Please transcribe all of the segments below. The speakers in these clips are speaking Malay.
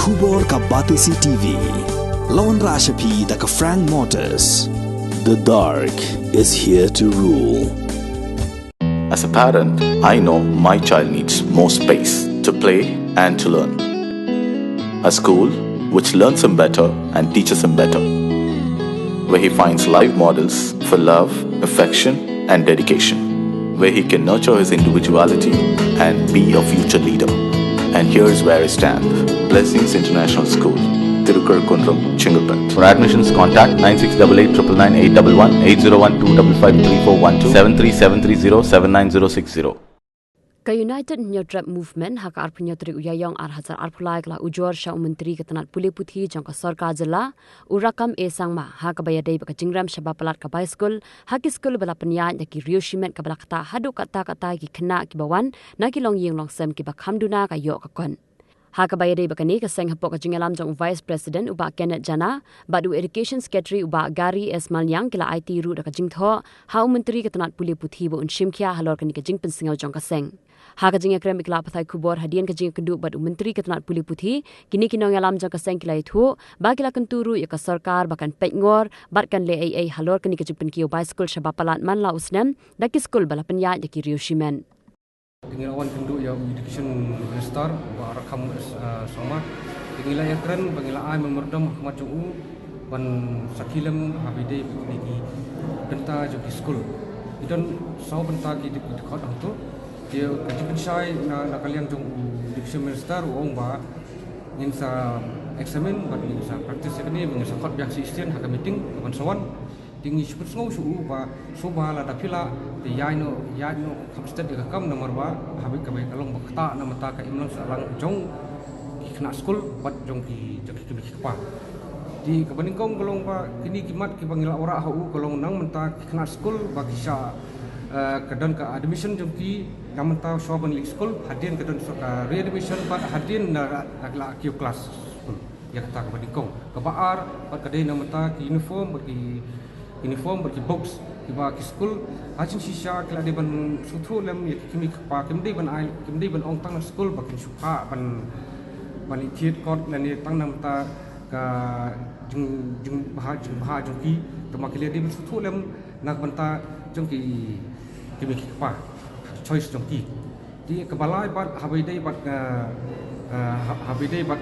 Kubor ka Batisi TV. Lawan Rashapi da ka Frank Motors. The dark is here to rule. As a parent, I know my child needs more space to play and to learn. A school which learns him better and teaches him better, where he finds live models for love, affection and dedication, where he can nurture his individuality and be a future leader. And here's where I stand. Blessings International School, Tirukurakkundram, Chengalpet. For admissions, contact 9688999811 8012553412 73730 Ka United Nyotrat Movement haka arpunyotri uyayong arhazar arpulai kala ujor sya menteri ketanat pulih puthi jangka sarkar jela urakam sangma haka bayadai baka jingram syaba palat ka baiskul haki skul bala penyan yaki rioshimet ka bala kata hadu kata ki kena ki bawan na ki long ying long sem ki bakhamduna ka yok ka kon haka bayadai baka ni ka seng hapok ka jingalam jang vice president uba Kenneth Jana badu education secretary uba Gary S Malyang kila IT ru ka jingtho ha menteri ketanat pulih puthi bo unshimkhia halor ka ni ka jingpen singaw jangka seng Haka jinga krem ikla pathai kubor hadian ka jinga kendu bad menteri ketanat pulih puthi kini kinong alam jang ka sengkilai thu bagila kenturu ya ka sarkar bakan pengor batkan le ai halor kini ka jipin kiyo bicycle shaba palat man la usnem daki skul bala penya ya ki rioshimen Tinggal awan kendu ya education minister ba rakam sama tinggal ya keren bangila ai memerdam Ahmad Juu ban sakilam habide biki benta jo skul idan sau benta ki dikot tu dia kecil saya nak kalian jong education minister uang ba ingin sa examine bagi sa practice ini ingin sa kot biang sistem hak meeting kapan sawan tinggi super snow su ba soba la dapila di yaino kapsted dia kam nomor ba habis kabai kalong bakta nama ta ka imlang salang jong kena school bat jong ki kepa di kebaningkong kalong ba kini kimat ki bangila ora hau kalong nang menta kena school bagi sa kadang ke admission jengki namun tahu soalan league school hadian kadang suka readmission pat hadian nak kiu kelas ya kata kepada kong kebaar pat kadang namun tahu uniform bagi box di bawah school hajin sisa kalau dia ban sutu lem ya kimi kepa kimi ban ong tang school bagi suka ban itiat kot dan dia tang namun tahu ke jeng bahar jengki termakili dia ban sutu lem nak banta jengki kimi kepa choice jongki di kebalai bat habidai bat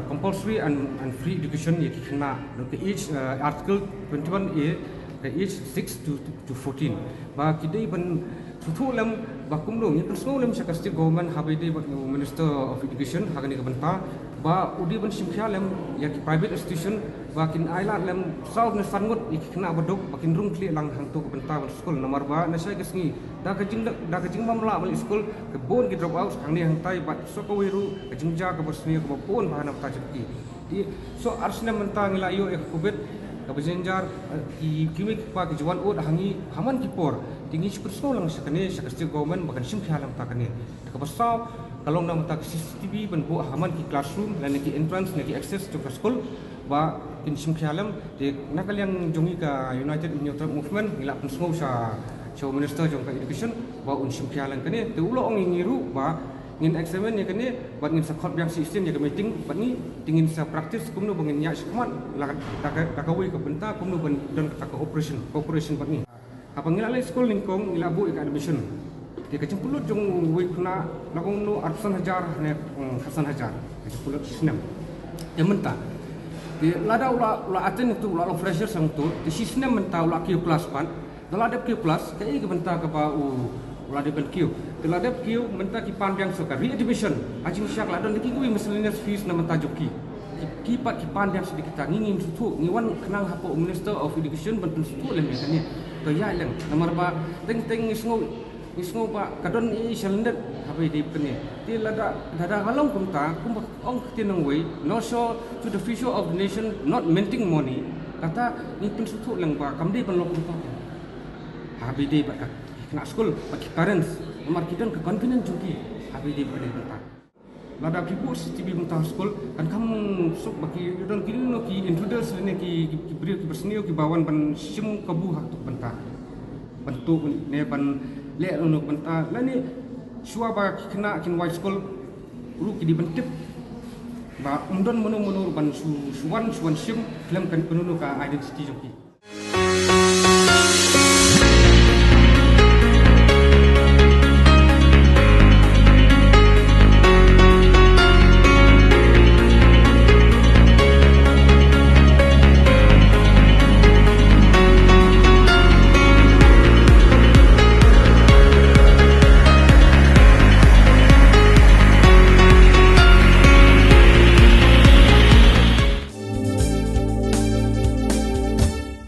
compulsory and free education ye kena ke each article 21A ke each 6 to 14 ba kidai ban tutu lam ba kumlong ye personal lam sakasti government habidai bat minister of education hagani ke benta ba udi ban simkhia lam ya ki private institution bakin ailat lam saud ne sangut ikna baduk bakin rung kli lang hang tu benta school nomor ba na sai kesngi da ka jing mamla bal school ke bon ki drop out hang ni hang tai bat so ko wiru ke jingja ke bersni ke bon bahana ta jeki di so arsna menta ngila yo ek kubet ke bejenjar ki kimi pa ke jawan od hangi haman ki por tingi superso lang sakane sakasti government bakan sim khalam ta kane ke bersau kalau nak tak CCTV ben bu haman ki classroom dan ki entrance ki access to school ba kin sim khalam de nakal yang jongi ka United Nyotrat Movement ngila pun semua sa minister jong ka education ba un sim khalam kane te ulo ong ngiru ba ngin examine ya kane ba ngin sa khot biang system ya meeting ba ni tingin sa practice kumno bangin ya sikmat la ka wi ka benta kumno ban don ka operation ba ni apa ngila le school ningkong ngila bu ka admission dia kecempulut jong wei kena lakong no arsan hajar ne hasan hajar kecempulut senam yang mentah dia lada ula aten itu ula fresher sang tu di sistem mentah ula kiu kelas pan dalam ada kiu kelas kai ke mentah ke ba ula de kiu dalam ada kiu mentah ki pan yang suka readmission ajing syak la don ki kui miscellaneous fees na mentah joki kipat ki pan yang sedikit ngingin sutu ngiwan kenang hapo minister of education bentun sutu lem biasanya to ya lem nomor ba teng Isngo pak kadon I syalendet hapai di kene ti lada halong kumta kum ong tinang wei no show to the future of the nation not minting money kata ni pun sutu lang ba kamdi pan lok kumta hapai di pak kena school pak parents nomor kidon ke confident juki hapai di pada kumta lada kibu tibi kumta school kan kamu sok bagi don kini no ki introduce ni ki beri ki bersnio ki bawan ban sim kabu hak tu kumta bentuk ne ban le untuk benta la ni suaba kena kin white school ru ki di bentip ba undon mono ban suwan sim klem kan penunu ka identity joki